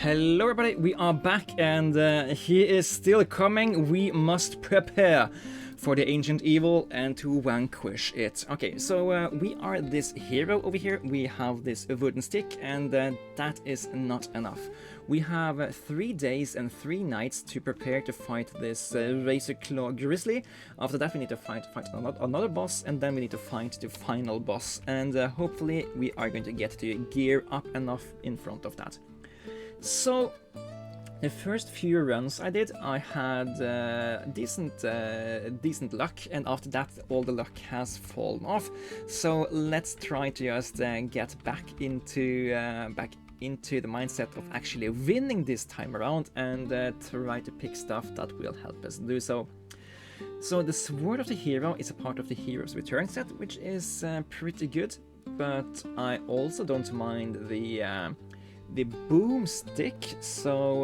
Hello everybody, we are back and he is still coming. We must prepare for the ancient evil and to vanquish it. Okay, so we are this hero over here. We have this wooden stick and that is not enough. We have 3 days and 3 nights to prepare to fight this razor claw grizzly. After that we need to fight another boss, and then we need to fight the final boss. And hopefully we are going to get to gear up enough in front of that. So, the first few runs I did, I had decent luck, and after that all the luck has fallen off. So let's try to just get back into the mindset of actually winning this time around, and try to pick stuff that will help us do so. So the Sword of the Hero is a part of the Hero's Return set, which is pretty good, but I also don't mind the boomstick, so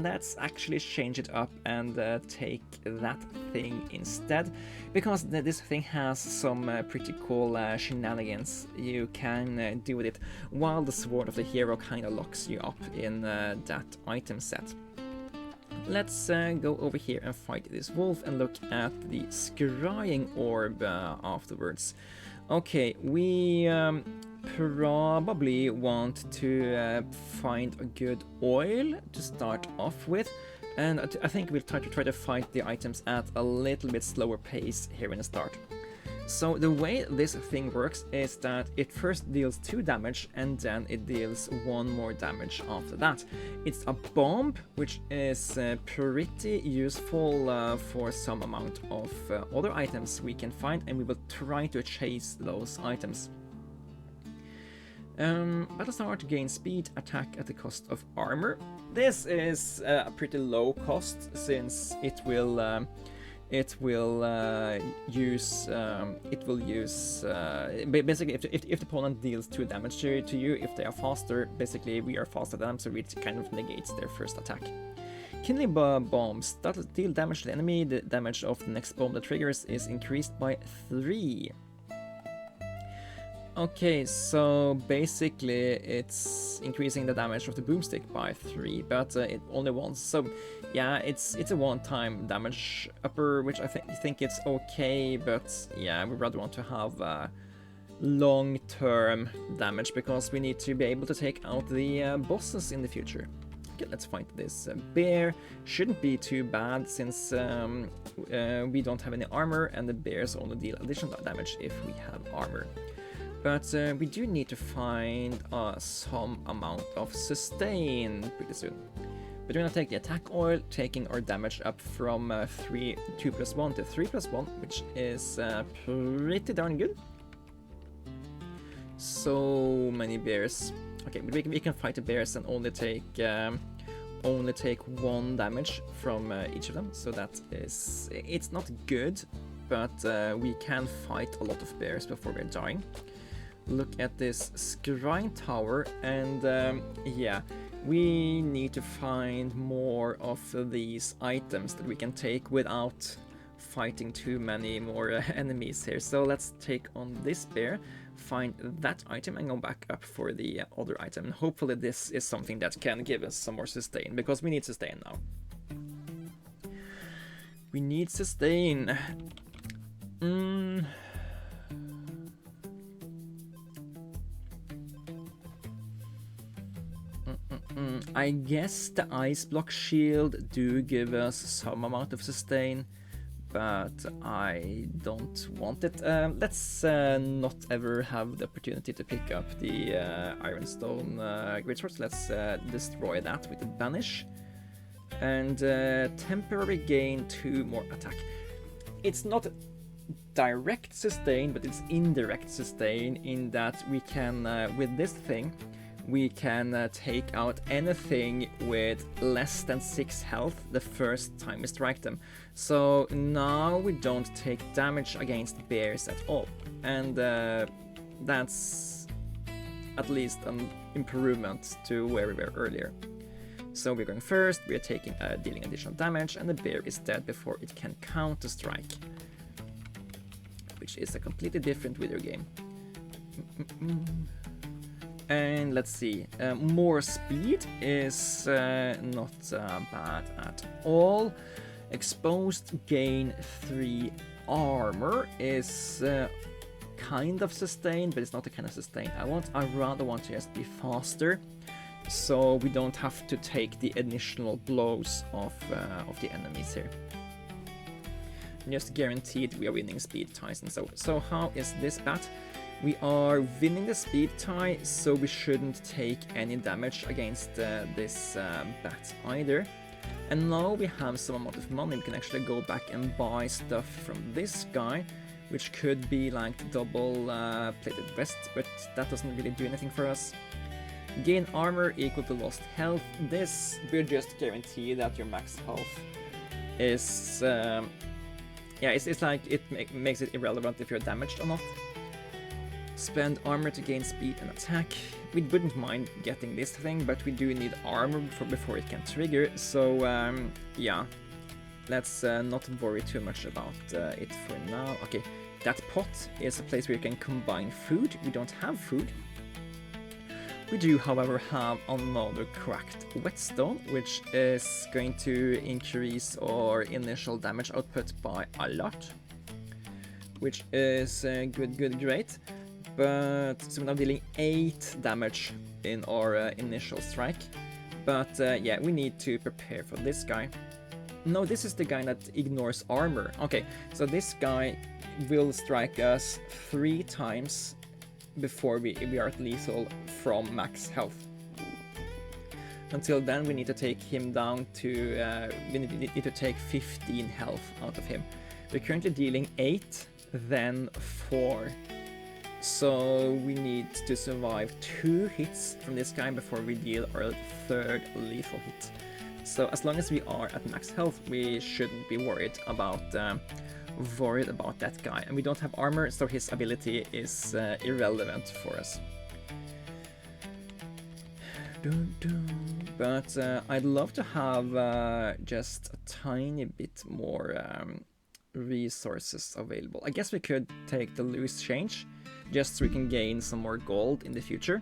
let's actually change it up and take that thing instead, because this thing has some pretty cool shenanigans you can do with it, while the Sword of the Hero kind of locks you up in that item set. Let's go over here and fight this wolf and look at the scrying orb afterwards. Okay, we probably want to find a good oil to start off with, and I think we'll try to fight the items at a little bit slower pace here in the start. So the way this thing works is that it first deals 2 damage and then it deals 1 more damage after that. It's a bomb, which is pretty useful for some amount of other items we can find, and we will try to chase those items. Battle Star to gain speed, attack at the cost of armor. This is a pretty low cost, since it will use basically if the opponent deals 2 damage to you, if they are faster, basically we are faster than them, so it kind of negates their first attack. Kindling bombs that deal damage to the enemy. The damage of the next bomb that triggers is increased by 3. Okay, so basically it's increasing the damage of the boomstick by 3, but it only once. So yeah, it's a one-time damage upper, which I think it's okay, but yeah, we rather want to have long-term damage, because we need to be able to take out the bosses in the future. Okay, let's fight this bear. Shouldn't be too bad, since we don't have any armor, and the bears only deal additional damage if we have armor. But we do need to find some amount of sustain pretty soon. But we're gonna take the attack oil, taking our damage up from 2+1 to 3+1, which is pretty darn good. So many bears. Okay, but we can fight the bears and only take 1 damage from each of them. So that is, it's not good, but we can fight a lot of bears before we're dying. Look at this scrying tower, and yeah, we need to find more of these items that we can take without fighting too many more enemies here. So let's take on this bear, find that item, and go back up for the other item. And hopefully this is something that can give us some more sustain, because we need sustain now. We need sustain. I guess the ice block shield do give us some amount of sustain, but I don't want it. Let's not ever have the opportunity to pick up the ironstone greatsword. Let's destroy that with the banish, and temporary gain 2 more attack. It's not direct sustain, but it's indirect sustain, in that we can with this thing we can take out anything with less than 6 health the first time we strike them. So now we don't take damage against bears at all, and that's at least an improvement to where we were earlier. So we're going first, we're taking dealing additional damage, and the bear is dead before it can counter strike, which is a completely different video game. And let's see, more speed is not bad at all. Exposed gain 3 armor is kind of sustained, but it's not the kind of sustain I want. I rather want to just be faster, so we don't have to take the initial blows of the enemies here. Just guaranteed we are winning speed ties and so how is this bat? We are winning the speed tie, so we shouldn't take any damage against this bat either. And now we have some amount of money, we can actually go back and buy stuff from this guy, which could be like double plated vest, but that doesn't really do anything for us. Gain armor equal to lost health. This will just guarantee that your max health is yeah, it's like it makes it irrelevant if you're damaged or not. Spend armor to gain speed and attack. We wouldn't mind getting this thing, but we do need armor before it can trigger, so yeah, let's not worry too much about it for now. Okay, that pot is a place where you can combine food. We don't have food. We do, however, have another cracked whetstone, which is going to increase our initial damage output by a lot, which is great. But so we're now dealing 8 damage in our initial strike. But yeah, we need to prepare for this guy. No, this is the guy that ignores armor. Okay, so this guy will strike us 3 times before we are at lethal from max health. Until then, we need to take him down to we need to take 15 health out of him. We're currently dealing 8, then 4. So we need to survive 2 hits from this guy before we deal our 3rd lethal hit. So as long as we are at max health, we shouldn't be worried about that guy. And we don't have armor, so his ability is irrelevant for us. But I'd love to have just a tiny bit more resources available. I guess we could take the loose change, just so we can gain some more gold in the future.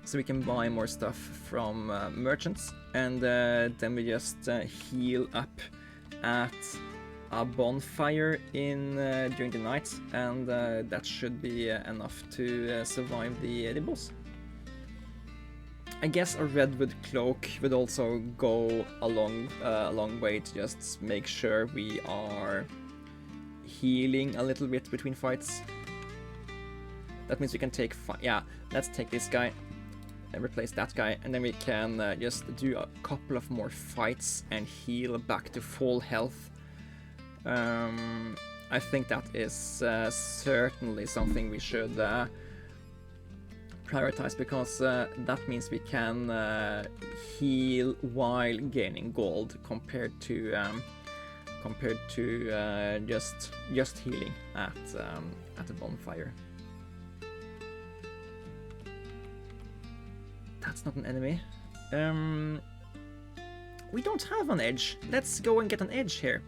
So we can buy more stuff from merchants, and then we just heal up at a bonfire in during the night, and that should be enough to survive the boss. I guess a redwood cloak would also go a long way to just make sure we are healing a little bit between fights. That means we can take yeah, let's take this guy and replace that guy, and then we can just do a couple of more fights and heal back to full health. I think that is certainly something we should prioritize, because that means we can heal while gaining gold compared to just healing at a bonfire. That's not an enemy. We don't have an edge. Let's go and get an edge here.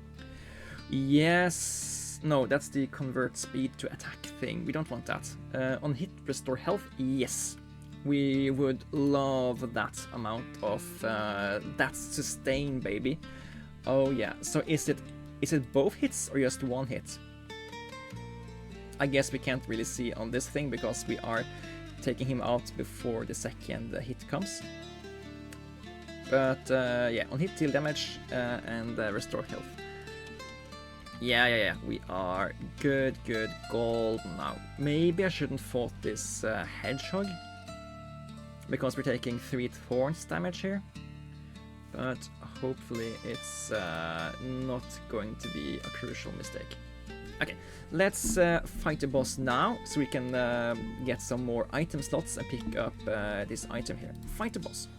Yes. No, that's the convert speed to attack thing. We don't want that. On hit, restore health. Yes. We would love that amount of that sustain, baby. Oh yeah. So is it both hits or just one hit? I guess we can't really see on this thing because we are taking him out before the second hit comes. But yeah, on hit, deal damage and restore health. Yeah, we are good gold now. Maybe I shouldn't fought this hedgehog, because we're taking 3 thorns damage here. But hopefully it's not going to be a crucial mistake. Okay, let's fight the boss now, so we can get some more item slots and pick up this item here. Fight the boss.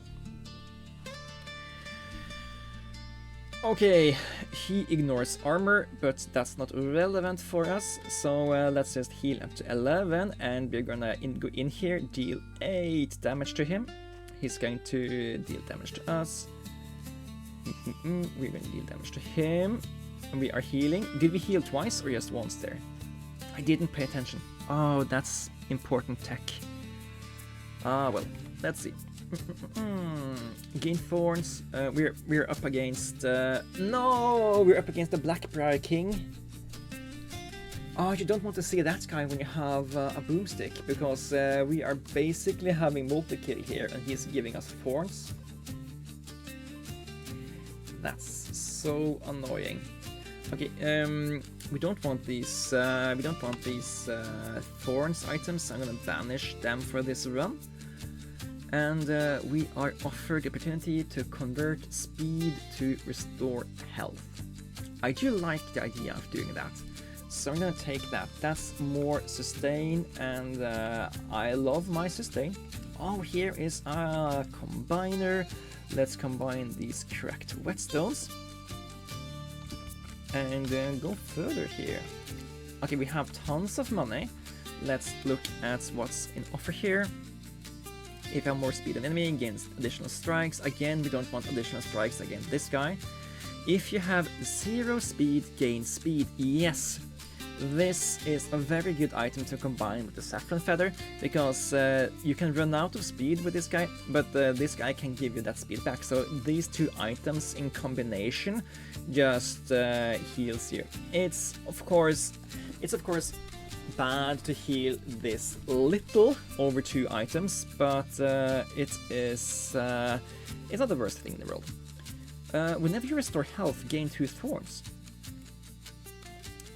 Okay, he ignores armor, but that's not relevant for us, so let's just heal up to 11, and we're gonna go in here, deal 8 damage to him. He's going to deal damage to us. We're gonna deal damage to him. And we are healing. Did we heal twice or just once there? I didn't pay attention. Oh, that's important tech. Well, let's see. Gain thorns. We're up against. No, we're up against the Blackbriar King. Oh, you don't want to see that guy when you have a boomstick, because we are basically having multi-kill here, and he's giving us thorns. That's so annoying. Okay, we don't want these. We don't want these thorns items. I'm gonna banish them for this run. And we are offered the opportunity to convert speed to restore health. I do like the idea of doing that. So I'm gonna take that. That's more sustain, and I love my sustain. Oh, here is a combiner. Let's combine these cracked whetstones. And go further here. Okay, we have tons of money. Let's look at what's in offer here. If you have more speed than enemy, gains additional strikes. Again, we don't want additional strikes against this guy. If you have 0 speed, gain speed. Yes, this is a very good item to combine with the saffron feather, because you can run out of speed with this guy, but this guy can give you that speed back. So these two items in combination just heals you. It's of course bad to heal this little over 2 items, but it's not the worst thing in the world. Whenever you restore health, gain 2 thorns.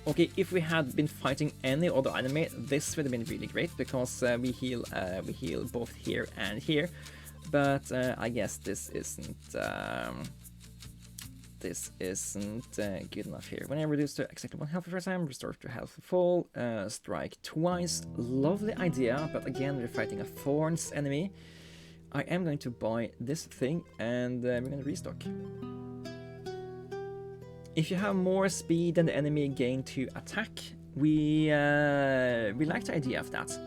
Okay, if we had been fighting any other enemy, this would have been really great, because we heal both here and here. But I guess this isn't good enough here. When I reduce to exactly 1 health the first time, restore to health full, strike twice. Lovely idea, but again we're fighting a thorns enemy. I am going to buy this thing, and we're going to restock. If you have more speed than the enemy, gain 2 attack. We like the idea of that.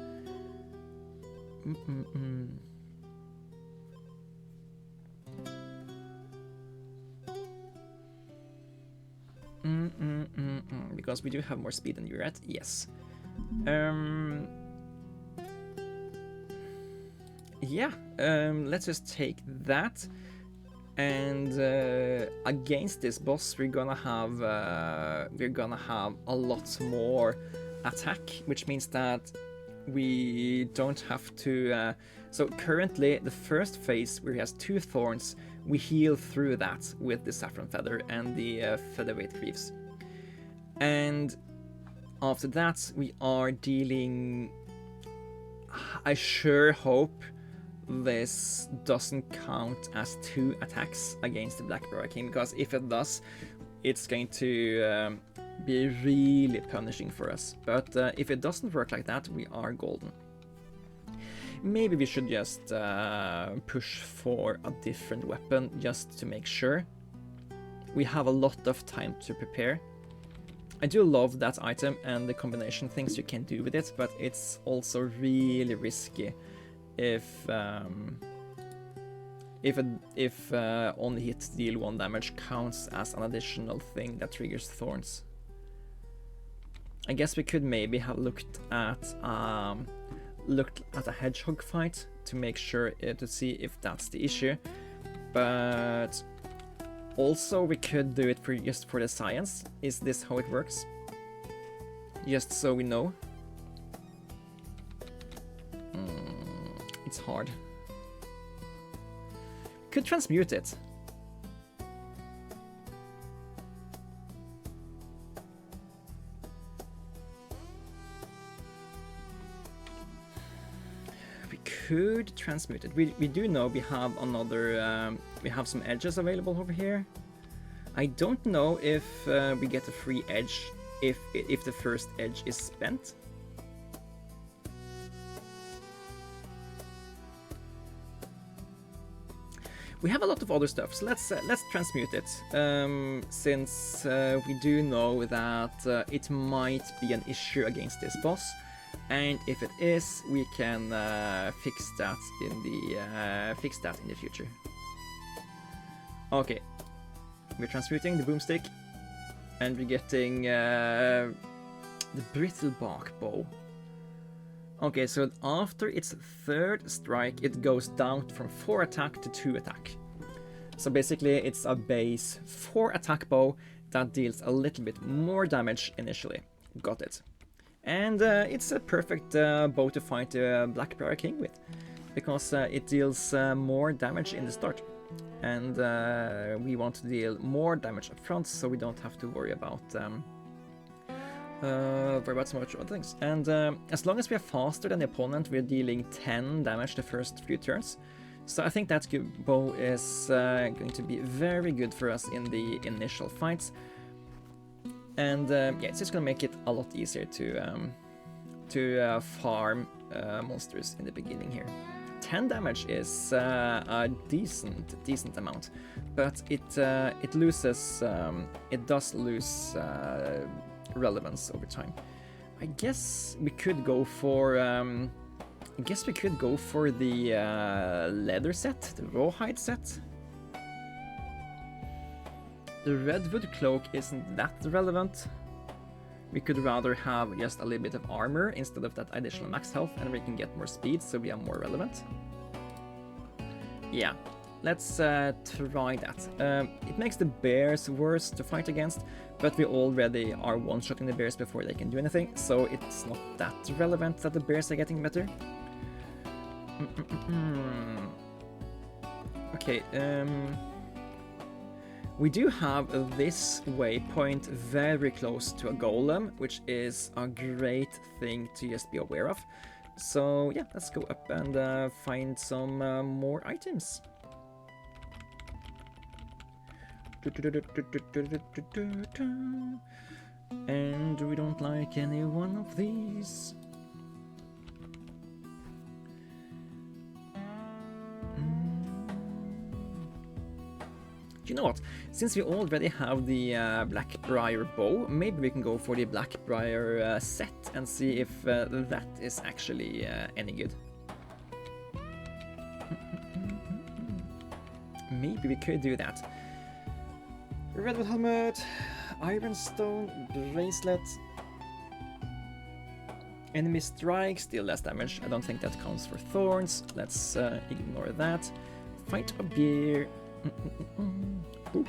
Because we do have more speed than you're at, yes. Yeah, let's just take that. And against this boss, we're gonna have a lot more attack, which means that we don't have to. So currently, the first phase where he has 2 thorns, we heal through that with the saffron feather and the featherweight greaves. And after that, we are dealing. I sure hope this doesn't count as 2 attacks against the Blackbriar King, because if it does, it's going to be really punishing for us. But if it doesn't work like that, we are golden. Maybe we should just push for a different weapon just to make sure. We have a lot of time to prepare. I do love that item and the combination things you can do with it, but it's also really risky if only hit deal 1 damage counts as an additional thing that triggers thorns. I guess we could maybe have looked at a hedgehog fight to make sure to see if that's the issue, but also we could do it just for the science. Is this how it works? Just so we know. It's hard. Could transmute it. We could transmute it. We do know we have another. We have some edges available over here. I don't know if we get a free edge if the first edge is spent. We have a lot of other stuff, so let's transmute it, since we do know that it might be an issue against this boss, and if it is, we can fix that in the future. Okay, we're transmuting the boomstick, and we're getting the brittle bark bow. Okay, so after its third strike, it goes down from 4 attack to 2 attack. So basically, it's a base 4 attack bow that deals a little bit more damage initially. Got it. And it's a perfect bow to fight Blackbriar King with, because it deals more damage in the start. And we want to deal more damage up front, so we don't have to worry about so much other things. And as long as we are faster than the opponent, we're dealing 10 damage the first few turns. So I think that bow is going to be very good for us in the initial fights. And yeah, it's just going to make it a lot easier to farm monsters in the beginning here. 10 damage is a decent amount, but it loses, it does lose relevance over time. I guess we could go for the leather set, the rawhide set. The redwood cloak isn't that relevant. We could rather have just a little bit of armor instead of that additional max health, and we can get more speed, so we are more relevant. Yeah, let's try that. It makes the bears worse to fight against, but we already are one-shotting the bears before they can do anything, so it's not that relevant that the bears are getting better. Okay, we do have this waypoint very close to a golem, which is a great thing to just be aware of. So yeah, let's go up and find some more items. And we don't like any one of these. You know what? Since we already have the Blackbriar bow, maybe we can go for the Blackbriar set and see if that is actually any good. Maybe we could do that. Redwood helmet, ironstone bracelet. Enemy strike, still less damage. I don't think that counts for thorns. Let's ignore that. Fight a bear. Boop.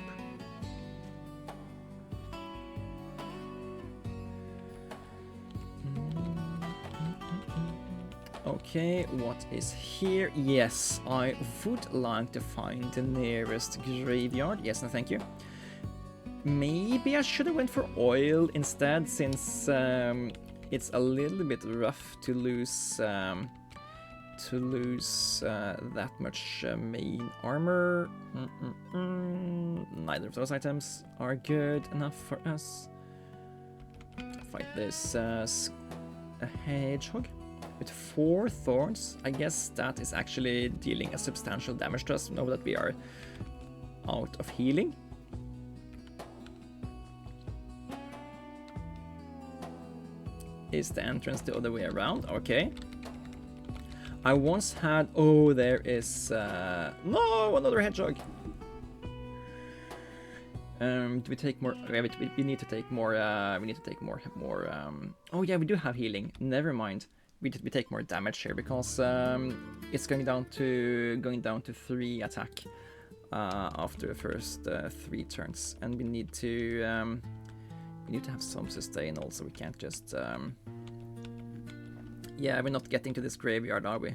Okay, what is here? Yes, I would like to find the nearest graveyard. Yes, and thank you. Maybe I should have went for oil instead, since it's a little bit rough to lose that much main armor. Neither of those items are good enough for us. Fight this a hedgehog with 4 thorns. I guess that is actually dealing a substantial damage to us now that we are out of healing. Is the entrance the other way around? Okay. I once had... Oh, there is... No! Another hedgehog! Do we take more... We need to take more... we need to take more... Oh yeah, we do have healing. Never mind. We take more damage here, because it's going down to 3 attack after the first 3 turns. And we need to have some sustain also. We can't just... Yeah, we're not getting to this graveyard, are we?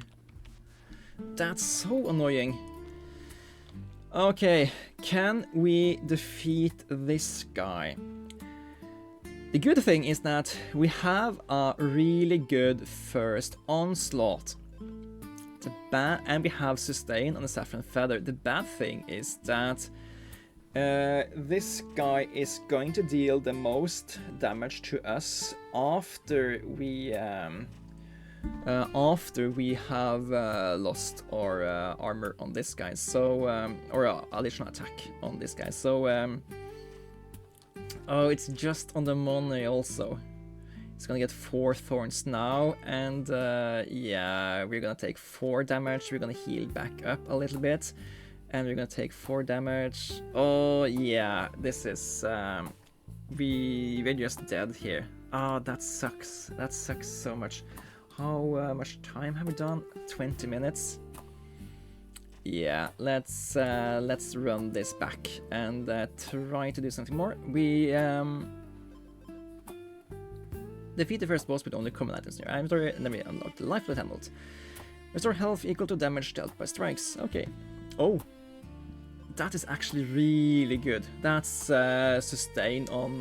That's so annoying. Okay, can we defeat this guy? The good thing is that we have a really good first onslaught. And we have sustain on the Saffron Feather. The bad thing is that this guy is going to deal the most damage to us after we have lost our armor on this guy, so or additional attack on this guy. So oh, it's just on the money also. It's gonna get 4 thorns now, and yeah, we're gonna take 4 damage. We're gonna heal back up a little bit, and we're gonna take 4 damage. Oh yeah, this is we're just dead here. Oh, that sucks. That sucks so much. How much time have we done? 20 minutes. Yeah, let's run this back and try to do something more. We defeat the first boss with only common items in your inventory, and then we unlock the lifeless emerald. Restore health equal to damage dealt by strikes. Okay. Oh, that is actually really good. That's sustain on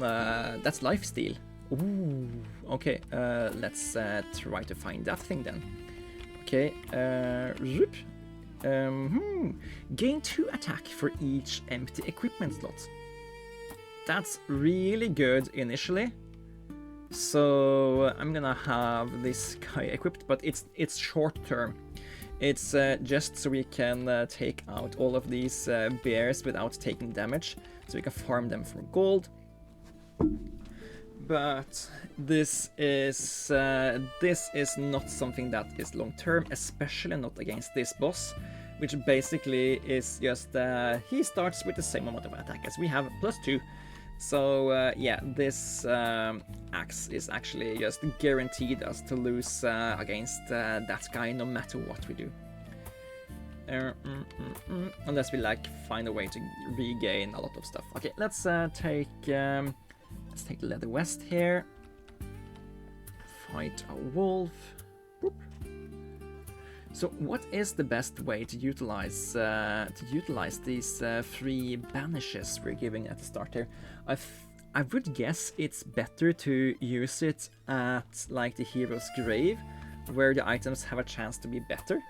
that's life steal. Ooh. Okay. Let's try to find that thing then. Okay. Gain 2 attack for each empty equipment slot. That's really good initially. So I'm gonna have this guy equipped, but it's short term. It's just so we can take out all of these bears without taking damage, so we can farm them for gold. But this is not something that is long term, especially not against this boss, which basically is just he starts with the same amount of attack as we have, +2. So yeah, this axe is actually just guaranteed us to lose against that guy no matter what we do. Unless we like find a way to regain a lot of stuff. Okay, let's take the leather vest here. Fight a wolf. Boop. So what is the best way to utilize these 3 banishes we're giving at the start here? I would guess it's better to use it at like the hero's grave, where the items have a chance to be better.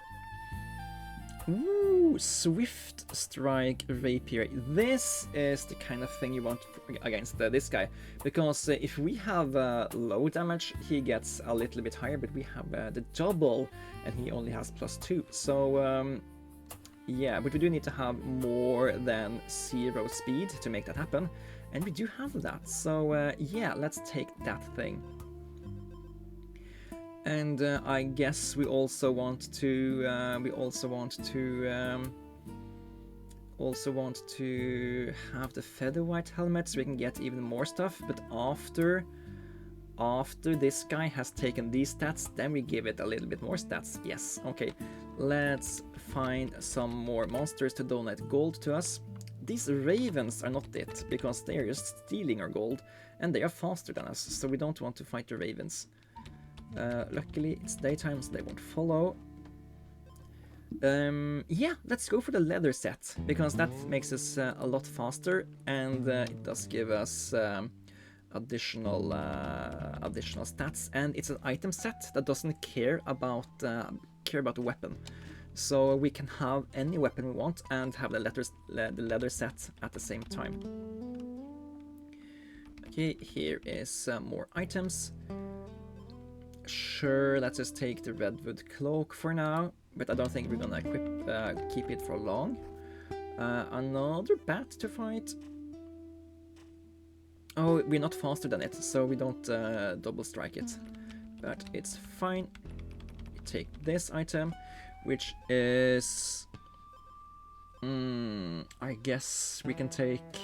Ooh, Swift Strike Rapier. This is the kind of thing you want against this guy, because if we have low damage, he gets a little bit higher, but we have the double, and he only has +2. So yeah, but we do need to have more than 0 speed to make that happen, and we do have that. So yeah, let's take that thing. And I guess we also want to have the feather white helmet so we can get even more stuff. But after this guy has taken these stats, then we give it a little bit more stats. Yes, okay. Let's find some more monsters to donate gold to us. These ravens are not it, because they are just stealing our gold, and they are faster than us, so we don't want to fight the ravens. Luckily it's daytime, so they won't follow. Yeah, let's go for the leather set, because that makes us a lot faster, and it does give us additional stats, and it's an item set that doesn't care about the weapon, so we can have any weapon we want and have the leather set at the same time. Okay, here is more items. Sure, let's just take the redwood cloak for now, but I don't think we're gonna keep it for long. Another bat to fight. Oh, we're not faster than it, so we don't double strike it, but it's fine. We take this item, which is I guess we can take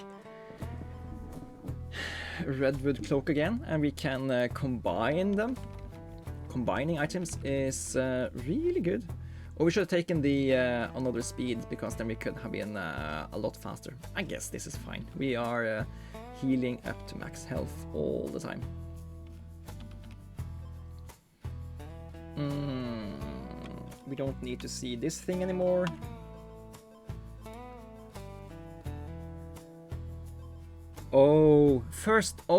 redwood cloak again, and we can combine them. Combining items is really good. Or we should have taken the another speed, because then we could have been a lot faster. I guess this is fine. We are healing up to max health all the time. We don't need to see this thing anymore. Oh,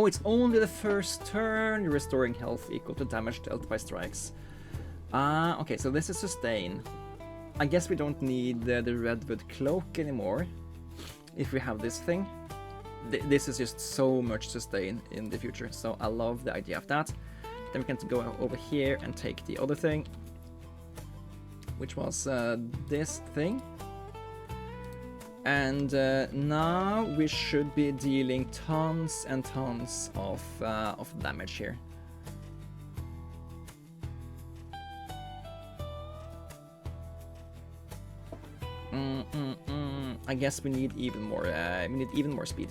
it's only the first turn. You're restoring health equal to damage dealt by strikes. Okay, so this is sustain. I guess we don't need the redwood cloak anymore if we have this thing. This is just so much sustain in the future, so I love the idea of that. Then we can go over here and take the other thing, which was this thing. And now we should be dealing tons and tons of damage here. I guess we need even more. We need even more speed.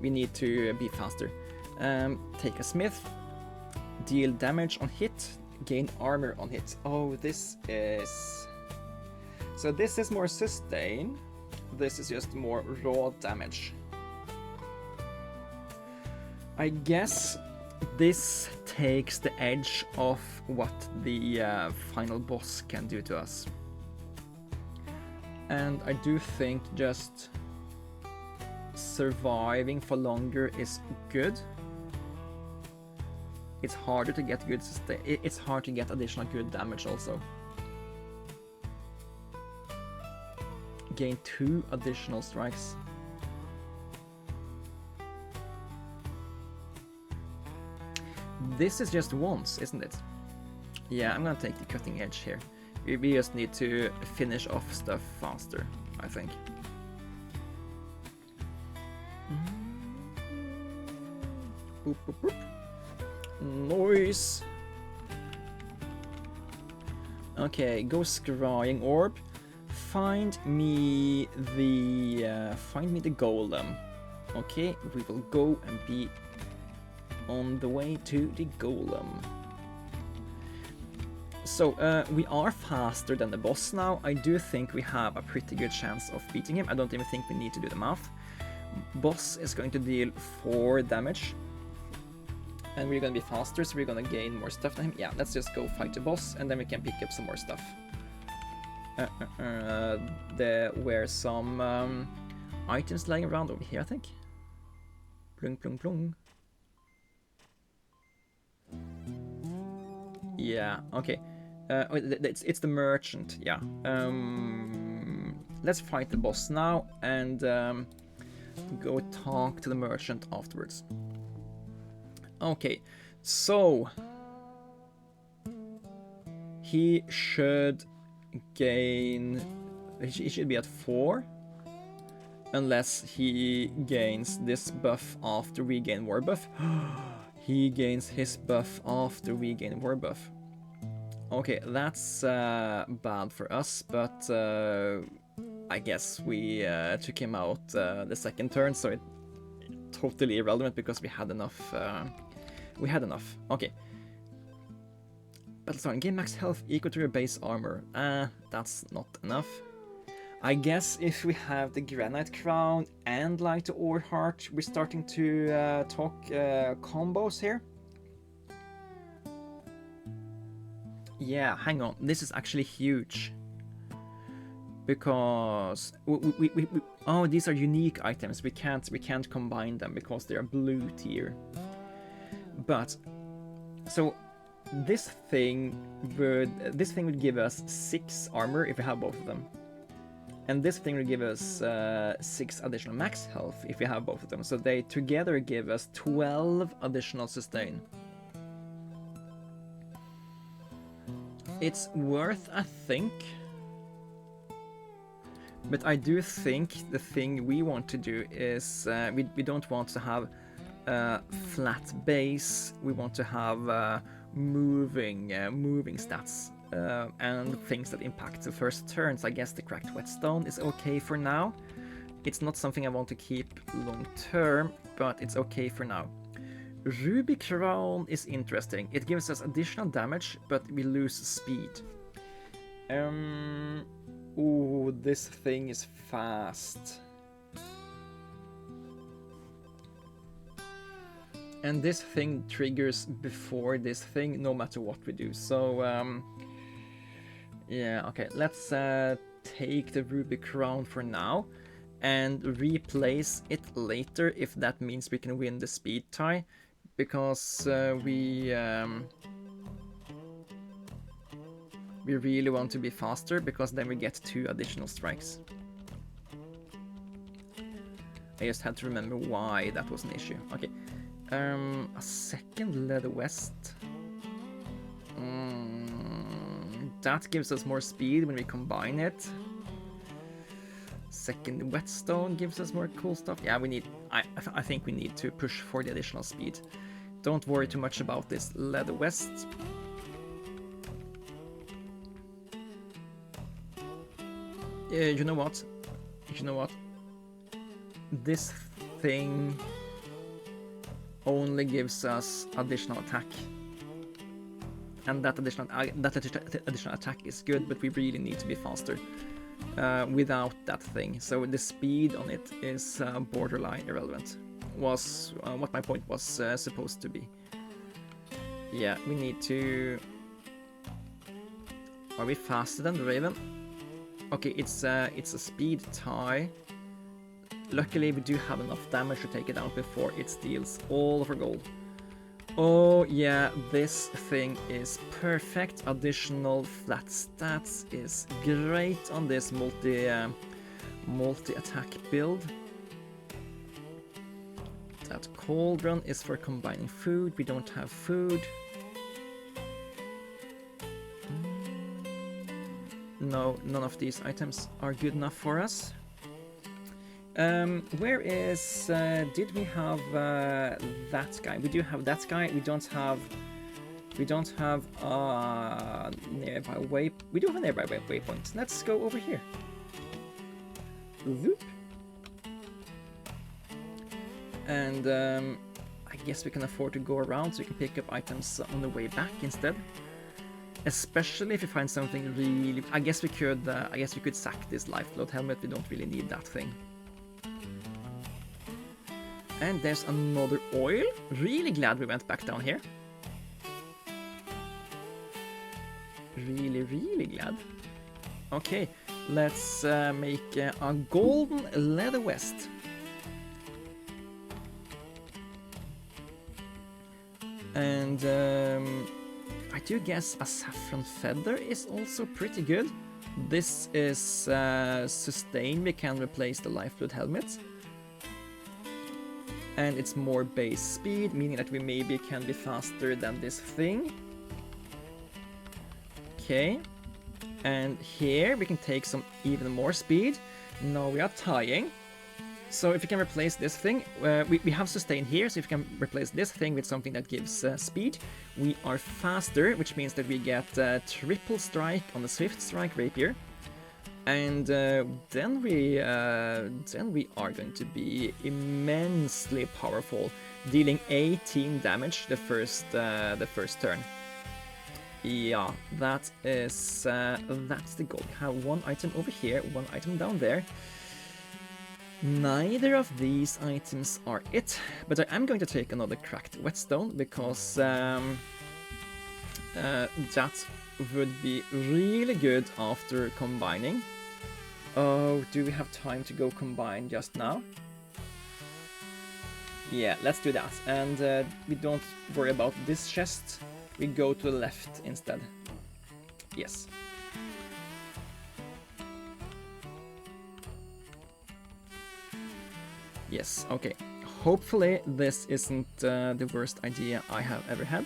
We need to be faster. Take a smith, deal damage on hit Gain armor on hit. Oh, this is... So this is more sustain. This is just more raw damage. I guess this takes the edge off what the final boss can do to us. And I do think just surviving for longer is good. It's harder to get good sustain. It's hard to get additional good damage also. Gain 2 additional strikes. This is just once, isn't it? Yeah, I'm gonna take the cutting edge here. We just need to finish off stuff faster, I think. Boop, boop, boop. Noise. Okay, go scrying orb. Find me the golem. Okay, we will go and be on the way to the golem. So we are faster than the boss now. I do think we have a pretty good chance of beating him. I don't even think we need to do the math. Boss is going to deal 4 damage. And we're going to be faster, so we're going to gain more stuff than him. Yeah, let's just go fight the boss, and then we can pick up some more stuff. There were some items lying around over here, I think. Plung, plung, plung. Yeah, okay. It's the merchant, yeah. Let's fight the boss now, and go talk to the merchant afterwards. Okay, so he should gain... He should be at 4, unless he gains this buff after we gain war buff. He gains his buff after we gain war buff. Okay, that's bad for us, but I guess we took him out the second turn, so it's totally irrelevant because we had enough. Okay. Battlestar, gain max health equal to your base armor. That's not enough. I guess if we have the Granite Crown and Light Ore Heart, we're starting to talk combos here. Yeah, hang on. This is actually huge. Because oh, these are unique items. We can't combine them because they are blue tier. But so this thing would give us 6 armor if we have both of them. And this thing will give us 6 additional max health if we have both of them. So they together give us 12 additional sustain. It's worth a think. But I do think the thing we want to do is we don't want to have flat base. We want to have moving stats. And things that impact the first turns. I guess the cracked whetstone is okay for now. It's not something I want to keep long term, but it's okay for now. Ruby Crown is interesting. It gives us additional damage, but we lose speed. Ooh, this thing is fast. And this thing triggers before this thing, no matter what we do. So, yeah, okay, let's take the Ruby Crown for now and replace it later if that means we can win the speed tie, because we really want to be faster, because then we get 2 additional strikes. I just had to remember why that was an issue. Okay, a second leather vest. That gives us more speed when we combine it. Second whetstone gives us more cool stuff. Yeah, we need. I think we need to push for the additional speed. Don't worry too much about this leather vest. You know what? You know what? This thing only gives us additional attack. and that additional attack is good, but we really need to be faster without that thing. So the speed on it is borderline irrelevant. Was what my point was supposed to be. Yeah, we need to... Are we faster than the Raven? Okay, it's a speed tie. Luckily, we do have enough damage to take it out before it steals all of our gold. Oh yeah, this thing is perfect. Additional flat stats is great on this multi-attack build. That cauldron is for combining food. We don't have food. No, none of these items are good enough for us. Where is... did we have that guy? We do have that guy. We don't have nearby way... We do have a nearby waypoint. Let's go over here. Whoop. And I guess we can afford to go around so we can pick up items on the way back instead. Especially if we find something really... I guess we could sack this lifeblood helmet. We don't really need that thing. And there's another oil. Really glad we went back down here. Really, really glad. Okay, let's make a golden leather vest. And I do guess a saffron feather is also pretty good. This is sustain. We can replace the lifeblood helmet. And it's more base speed, meaning that we maybe can be faster than this thing. Okay. And here we can take some even more speed. Now we are tying. So if we can replace this thing, we have sustain here, so if we can replace this thing with something that gives speed, we are faster, which means that we get triple strike on the swift strike rapier. And then we are going to be immensely powerful, dealing 18 damage the first turn. Yeah, that's the goal. We have one item over here, one item down there. Neither of these items are it, but I am going to take another cracked whetstone because that would be really good after combining. Oh, do we have time to go combine just now? Yeah, let's do that. And we don't worry about this chest. We go to the left instead. Yes. Yes, okay. Hopefully this isn't the worst idea I have ever had.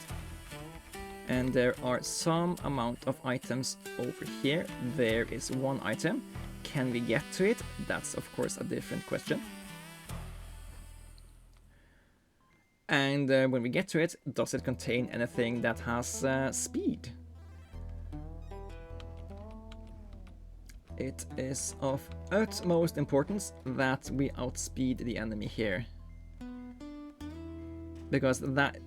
And there are some amount of items over here. There is one item. Can we get to it? That's of course a different question. And when we get to it, does it contain anything that has speed? It is of utmost importance that we outspeed the enemy here. Because that...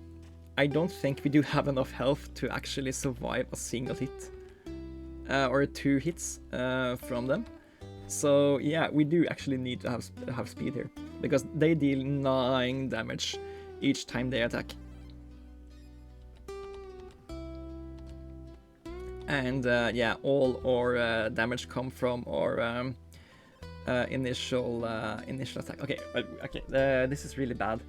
I don't think we do have enough health to actually survive a single hit. Or 2 hits from them. So yeah, we do actually need to have speed here. Because they deal 9 damage each time they attack. And yeah, all our damage come from our initial attack. Okay, this is really bad.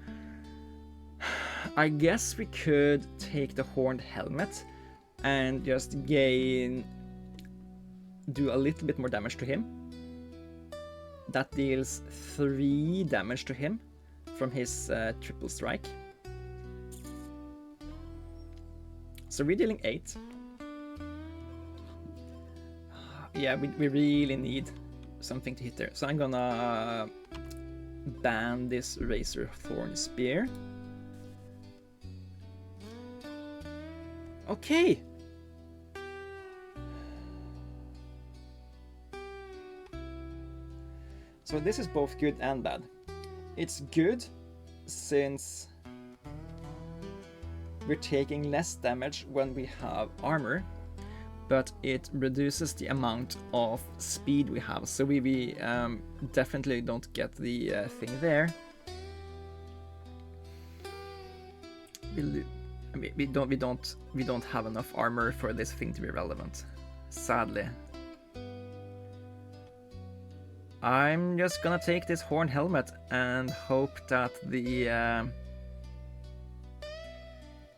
I guess we could take the horned helmet and just do a little bit more damage to him. That deals 3 damage to him from his triple strike. So we're dealing 8. Yeah, we really need something to hit there. So I'm gonna ban this Razor Thorn Spear. Okay. So this is both good and bad. It's good since we're taking less damage when we have armor, but it reduces the amount of speed we have. So we definitely don't get the thing there. We don't have enough armor for this thing to be relevant, sadly. I'm just gonna take this horn helmet and hope that the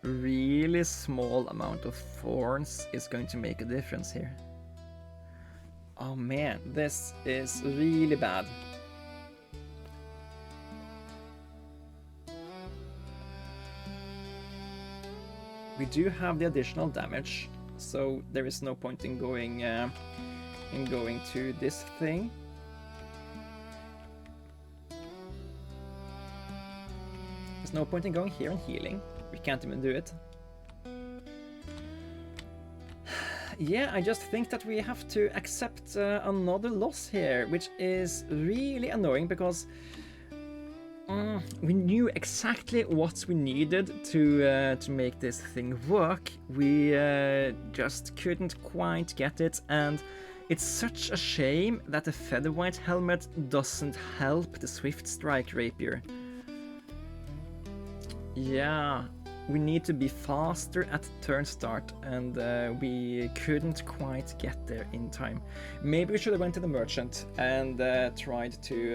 really small amount of thorns is going to make a difference here. Oh man, this is really bad. We do have the additional damage, so there is no point in going to this thing. There's no point in going here and healing. We can't even do it. Yeah, I just think that we have to accept another loss here, which is really annoying because we knew exactly what we needed to make this thing work. We just couldn't quite get it, and it's such a shame that the featherwhite helmet doesn't help the swift strike rapier. Yeah, we need to be faster at turn start, and we couldn't quite get there in time. Maybe we should have went to the merchant and tried to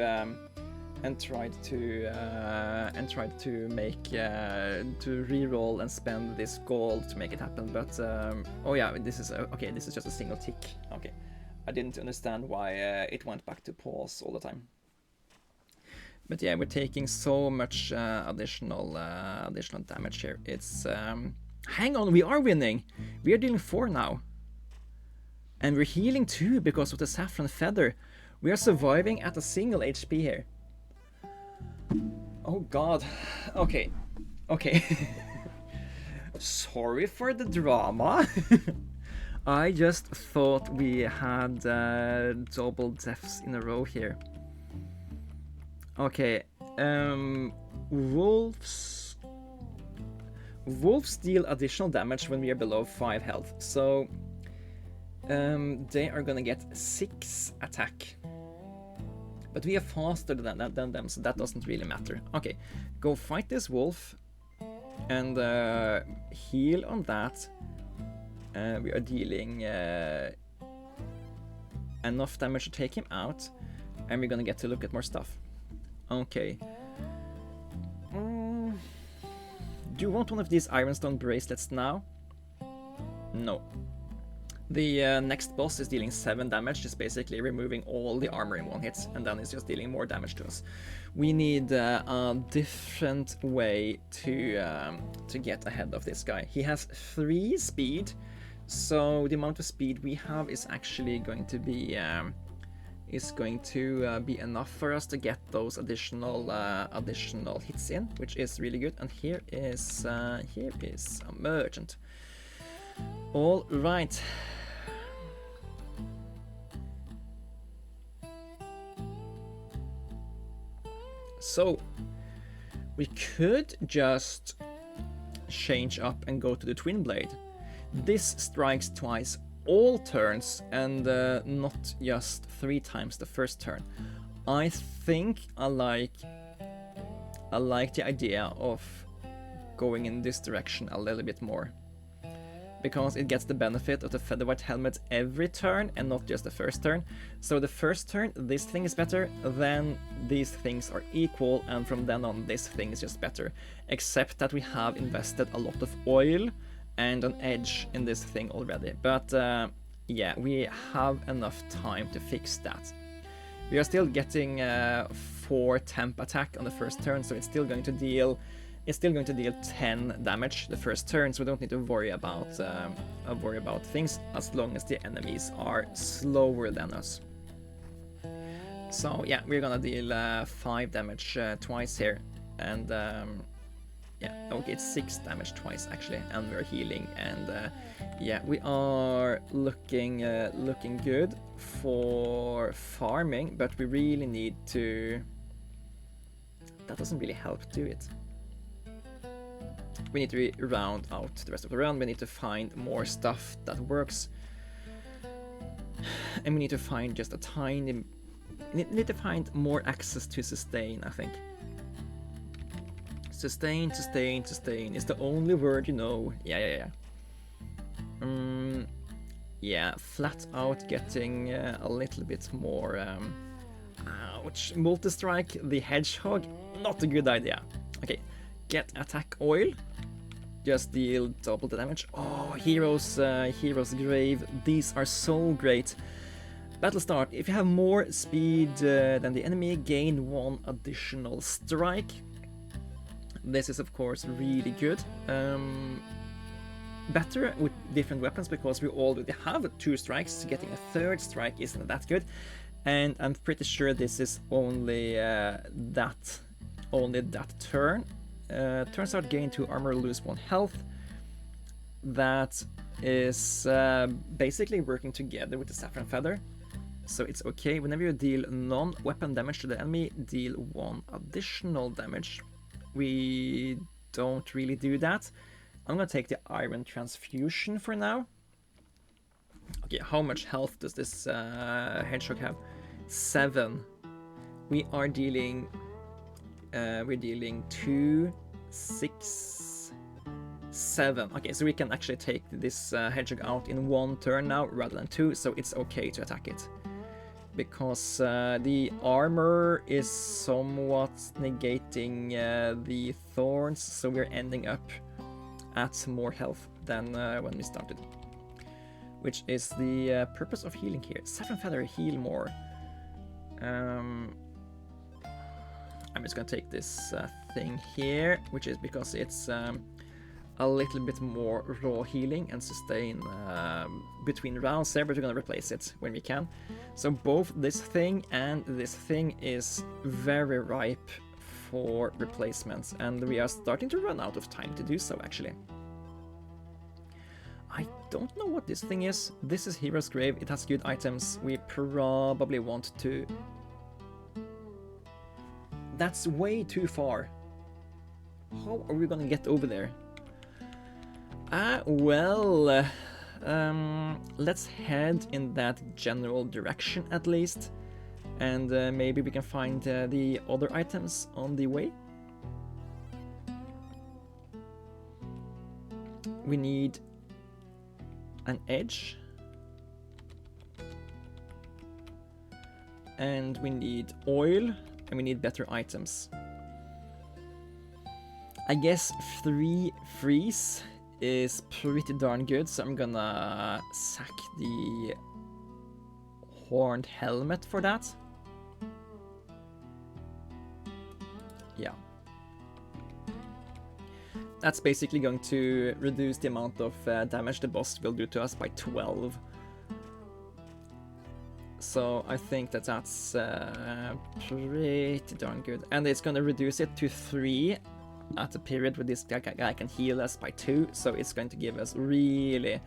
re-roll and spend this gold to make it happen. But oh yeah, this is okay. This is just a single tick. Okay, I didn't understand why it went back to pause all the time. But yeah, we're taking so much additional damage here. It's hang on, we are winning. We are dealing 4 now, and we're healing too because of the saffron feather. We are surviving at a single HP here. Oh god. Okay. Sorry for the drama. I just thought we had double deaths in a row here. Okay, wolves deal additional damage when we are below 5 health, so they are gonna get 6 attack. But we are faster than them, so that doesn't really matter. Okay, go fight this wolf and heal on that. We are dealing enough damage to take him out, and we're gonna get to look at more stuff. Okay. Do you want one of these ironstone bracelets now? No. The next boss is dealing 7 damage, just basically removing all the armor in one hit, and then it's just dealing more damage to us. We need a different way to get ahead of this guy. He has 3 speed, so the amount of speed we have is actually going to be enough for us to get those additional hits in, which is really good. And here is a merchant. All right. So we could just change up and go to the twin blade. This strikes twice all turns and not just 3 times the first turn. I think I like the idea of going in this direction a little bit more, because it gets the benefit of the featherwhite helmet every turn and not just the first turn. So the first turn this thing is better, then these things are equal, and from then on this thing is just better, except that we have invested a lot of oil and an edge in this thing already. But yeah, we have enough time to fix that. We are still getting 4 temp attack on the first turn, so it's still going to deal 10 damage the first turn, so we don't need to worry about things as long as the enemies are slower than us. So yeah, we're gonna deal 5 damage twice here, and yeah, okay, it's 6 damage twice actually, and we're healing, and yeah, we are looking good for farming, but we really need to. That doesn't really help, do it? We need to round out the rest of the round. We need to find more stuff that works. And we need to find just a tiny... We need to find more access to sustain, I think. Sustain, sustain, sustain is the only word you know. Yeah. Yeah, flat out getting a little bit more... ouch. Multi-strike the hedgehog, not a good idea. Okay, get attack oil. Just deal double the damage. Oh, hero's grave. These are so great. Battle start. If you have more speed than the enemy, gain 1 additional strike. This is of course really good. Better with different weapons because we already have 2 strikes. Getting a 3rd strike isn't that good. And I'm pretty sure this is only that turn. Turns out gain 2 armor, lose 1 health. That is basically working together with the Saffron Feather. So it's okay. Whenever you deal non-weapon damage to the enemy, deal 1 additional damage. We don't really do that. I'm gonna take the Iron Transfusion for now. Okay, how much health does this hedgehog have? 7. We are dealing... we're dealing 2, 6, 7. Okay, so we can actually take this hedgehog out in 1 turn now rather than 2, so it's okay to attack it. Because the armor is somewhat negating the thorns, so we're ending up at more health than when we started. Which is the purpose of healing here. Saffron Feather, heal more. I'm just gonna take this thing here, which is because it's a little bit more raw healing and sustain between rounds there, but we're gonna replace it when we can. So both this thing and this thing is very ripe for replacements, and we are starting to run out of time to do so actually. I don't know what this thing is. This is Hero's Grave. It has good items. We probably want to... That's way too far. How are we gonna get over there? Well, let's head in that general direction at least. And maybe we can find the other items on the way. We need an edge. And we need oil. And we need better items. I guess 3 freeze is pretty darn good, so I'm gonna sack the horned helmet for that. Yeah. That's basically going to reduce the amount of damage the boss will do to us by 12. So I think that that's pretty darn good. And it's gonna reduce it to 3 at a period where this guy can heal us by 2, so it's going to give us really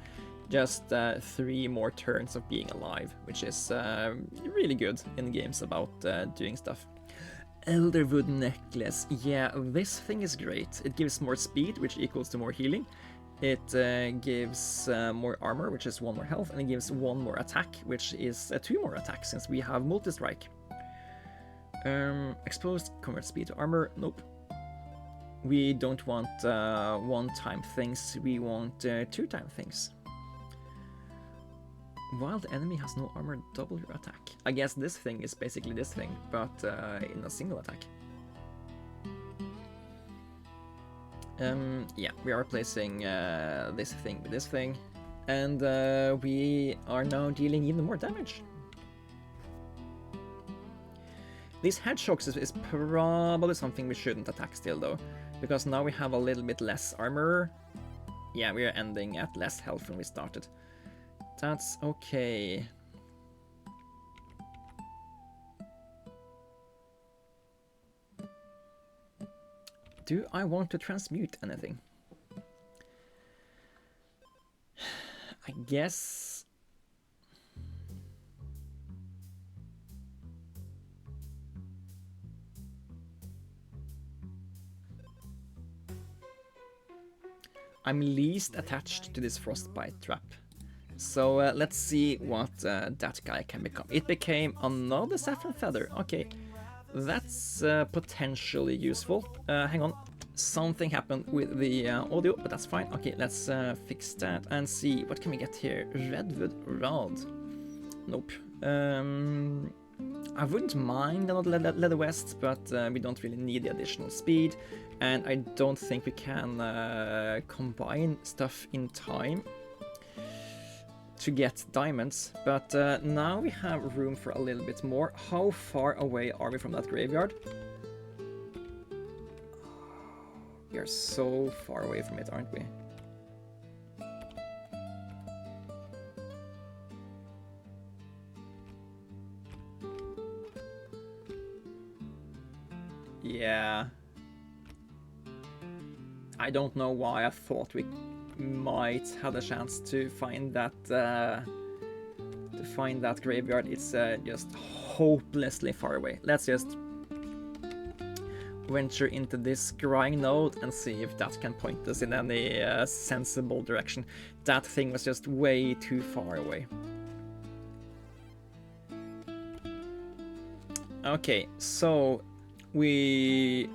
just 3 more turns of being alive, which is really good in games about doing stuff. Elderwood Necklace, yeah, this thing is great. It gives more speed, which equals to more healing. It gives more armor, which is 1 more health, and it gives 1 more attack, which is 2 more attacks, since we have multi-strike. Exposed, convert speed to armor, nope. We don't want 1-time things, we want 2-time things. While the enemy has no armor, double your attack. I guess this thing is basically this thing, but in a single attack. Yeah, we are replacing this thing with this thing, and we are now dealing even more damage. These hedgehogs is probably something we shouldn't attack still though, because now we have a little bit less armor. Yeah, we are ending at less health than we started. That's okay. Do I want to transmute anything? I guess... I'm least attached to this frostbite trap. So let's see what that guy can become. It became another saffron feather. Okay, that's potentially useful. Hang on, something happened with the audio, but that's fine. Okay, let's fix that and see what can we get here. Redwood rod. Nope. I wouldn't mind another leather vest, but we don't really need the additional speed, and I don't think we can combine stuff in time to get diamonds, but now we have room for a little bit more. How far away are we from that graveyard? We are so far away from it, aren't we? Yeah. I don't know why I thought we might have a chance to find that graveyard. It's just hopelessly far away. Let's just venture into this scrying node and see if that can point us in any sensible direction. That thing was just way too far away. Okay, so we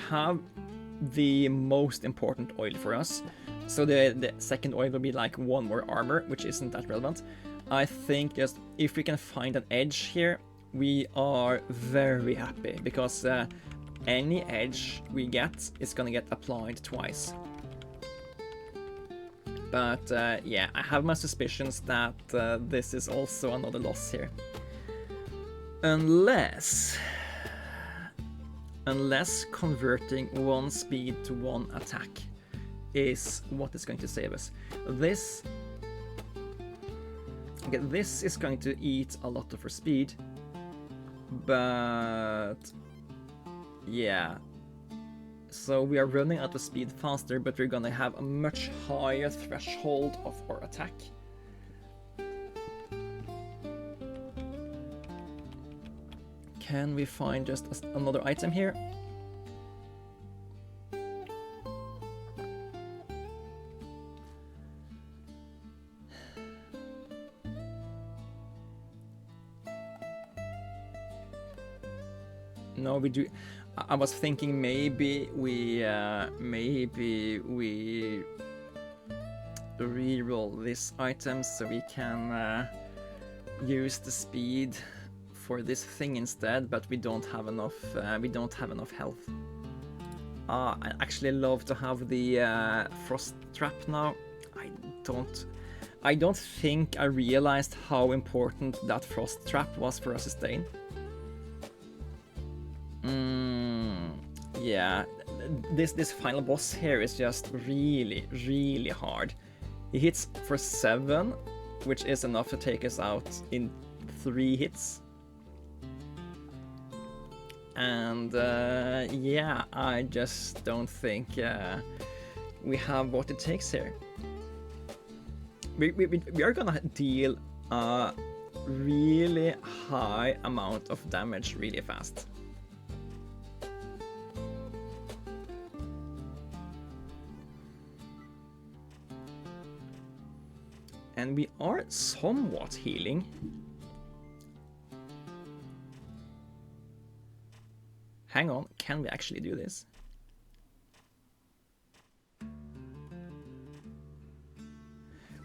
have the most important oil for us. So the second oil will be like one more armor, which isn't that relevant. I think just if we can find an edge here, we are very happy, because any edge we get is gonna get applied twice. But yeah, I have my suspicions that this is also another loss here. Unless converting one speed to one attack is what is going to save us. This is going to eat a lot of our speed, but yeah. So we are running out of speed faster, but we're gonna have a much higher threshold of our attack. Can we find just another item here? No, we do. I was thinking maybe we reroll this item so we can use the speed for this thing instead, but we don't have enough. We don't have enough health. I actually love to have the frost trap now. I don't think I realized how important that frost trap was for us to sustain. Yeah, this final boss here is just really hard. He hits for 7, which is enough to take us out in 3 hits. And yeah, I just don't think we have what it takes here. We are gonna deal a really high amount of damage really fast. And we are somewhat healing. Hang on, can we actually do this?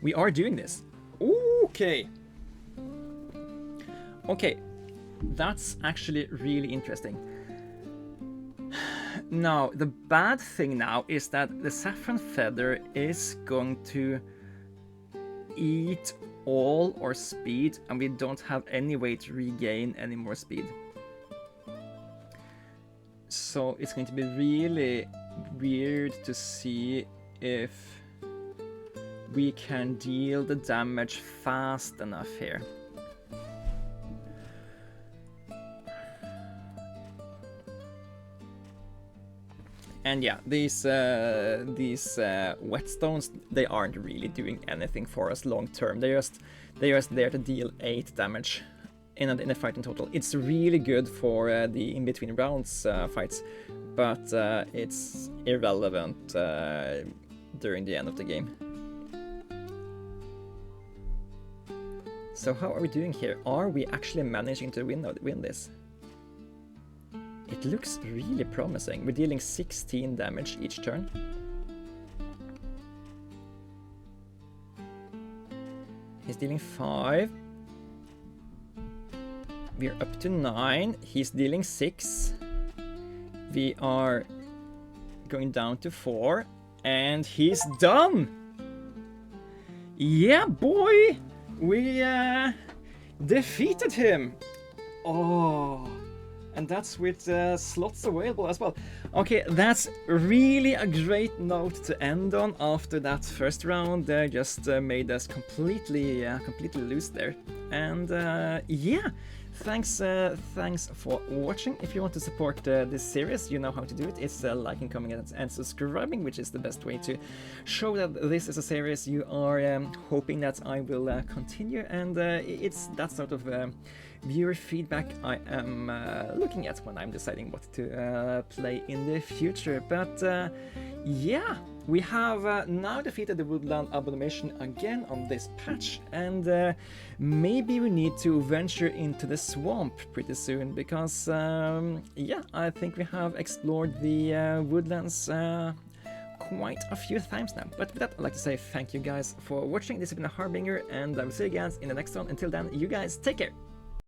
We are doing this. Okay. Okay, that's actually really interesting. Now, the bad thing now is that the saffron feather is going to eat all our speed, and we don't have any way to regain any more speed. So it's going to be really weird to see if we can deal the damage fast enough here. And yeah, these whetstones, they aren't really doing anything for us long term. They're just there to deal 8 damage in a fight in total. It's really good for the in between rounds fights, but it's irrelevant during the end of the game. So how are we doing here? Are we actually managing to win this? It looks really promising. We're dealing 16 damage each turn. He's dealing 5. We're up to 9. He's dealing 6. We are going down to 4. And he's done! Yeah, boy! We defeated him! Oh, and that's with slots available as well. Okay, that's really a great note to end on after that first round. Just made us completely loose there. And yeah, thanks for watching. If you want to support this series, you know how to do it. It's liking, commenting, and subscribing, which is the best way to show that this is a series you are hoping that I will continue. And it's that sort of viewer feedback I am looking at when I'm deciding what to play in the future. But yeah, we have now defeated the Woodland Abomination again on this patch, and maybe we need to venture into the swamp pretty soon, because yeah, I think we have explored the woodlands quite a few times now. But with that, I'd like to say thank you guys for watching. This has been a Harbinger, and I will see you guys in the next one. Until then, you guys take care.